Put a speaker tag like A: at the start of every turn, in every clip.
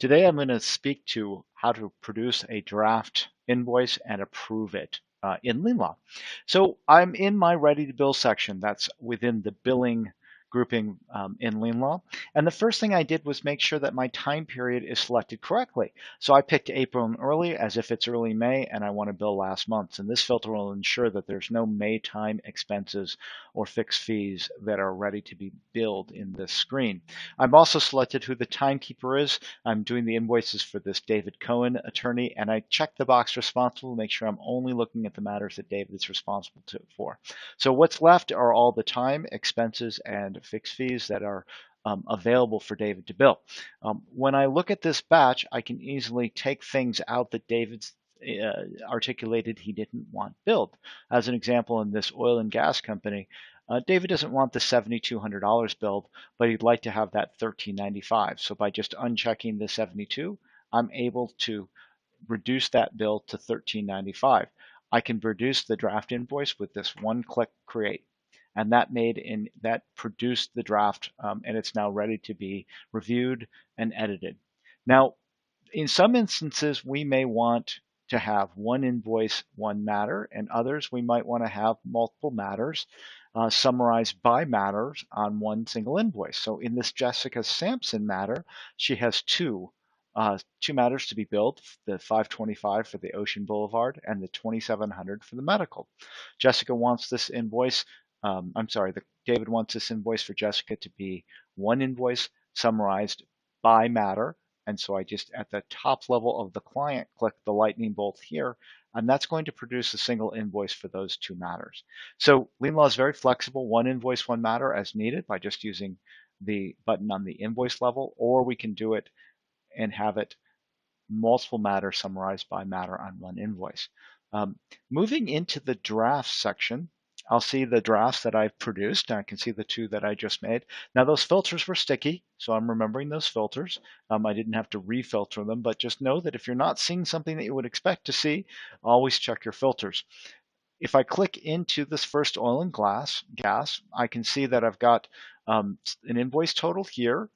A: Today I'm going to speak to how to produce a draft invoice and approve it in LeanLaw. So I'm in my ready to bill section that's within the billing grouping in LeanLaw. And the first thing I did was make sure that my time period is selected correctly. So I picked April and early as if it's early May and I want to bill last month. And this filter will ensure that there's no May time expenses or fixed fees that are ready to be billed in this screen. I've also selected who the timekeeper is. I'm doing the invoices for this David Cohen attorney, and I check the box responsible to make sure I'm only looking at the matters that David is responsible for. So what's left are all the time, expenses, and fixed fees that are available for David to bill. When I look at this batch, I can easily take things out that David's articulated he didn't want billed. As an example, in this oil and gas company, David doesn't want the $7,200 billed, but he'd like to have that $1,395. So by just unchecking the 72, I'm able to reduce that bill to $1,395. I can produce the draft invoice with this one-click create, and that produced the draft, and it's now ready to be reviewed and edited. Now, in some instances, we may want to have one invoice, one matter, and others we might want to have multiple matters summarized by matters on one single invoice. So in this Jessica Sampson matter, she has two matters to be billed, the 525 for the Ocean Boulevard and the 2700 for the medical. Jessica wants this invoice, David wants this invoice for Jessica to be one invoice summarized by matter. And so I just, at the top level of the client, click the lightning bolt here, and that's going to produce a single invoice for those two matters. So LeanLaw is very flexible, one invoice, one matter as needed by just using the button on the invoice level, or we can do it and have it multiple matters summarized by matter on one invoice. Moving into the draft section, I'll see the drafts that I've produced. I can see the two that I just made. Now those filters were sticky, so I'm remembering those filters. I didn't have to refilter them, but just know that if you're not seeing something that you would expect to see, always check your filters. If I click into this first oil and gas, I can see that I've got an invoice total here.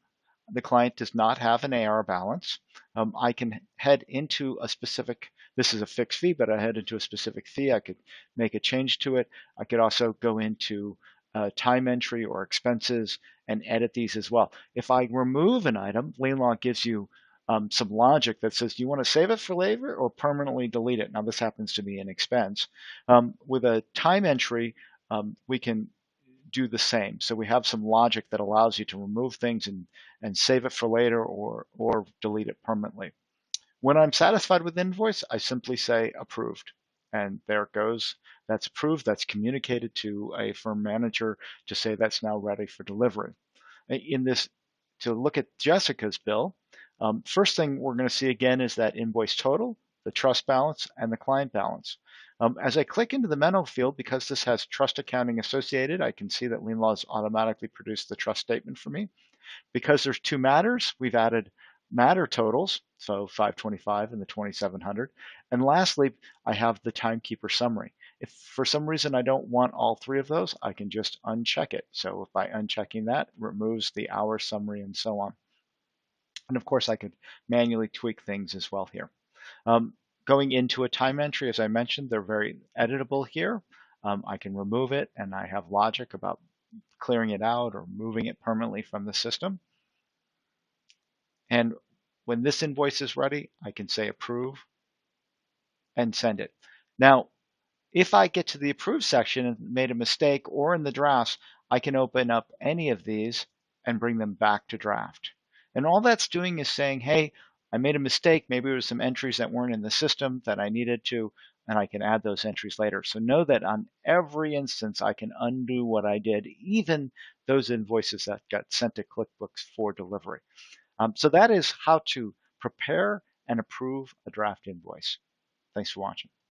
A: The client does not have an AR balance. I can head into a specific, this is a fixed fee, but I head into a specific fee. I could make a change to it. I could also go into time entry or expenses and edit these as well. If I remove an item, LeanLaw gives you some logic that says, do you want to save it for later or permanently delete it? Now this happens to be an expense. With a time entry, we can do the same. So we have some logic that allows you to remove things and save it for later or delete it permanently. When I'm satisfied with invoice, I simply say approved. And there it goes. That's approved. That's communicated to a firm manager to say that's now ready for delivery. In this, to look at Jessica's bill, first thing we're going to see again is that invoice total, the trust balance, and the client balance. As I click into the memo field, because this has trust accounting associated, I can see that LeanLaw has automatically produced the trust statement for me. Because there's two matters, we've added matter totals, so 525 and the 2700. And lastly, I have the timekeeper summary. If for some reason I don't want all three of those, I can just uncheck it. So by unchecking that, it removes the hour summary and so on. And of course, I could manually tweak things as well here. Going into a time entry, as I mentioned, they're very editable here. I can remove it, and I have logic about clearing it out or moving it permanently from the system. And when this invoice is ready, I can say approve and send it. Now, if I get to the approve section and made a mistake or in the drafts, I can open up any of these and bring them back to draft. And all that's doing is saying, hey, I made a mistake. Maybe there were some entries that weren't in the system that I needed to, and I can add those entries later. So know that on every instance, I can undo what I did, even those invoices that got sent to QuickBooks for delivery. So that is how to prepare and approve a draft invoice. Thanks for watching.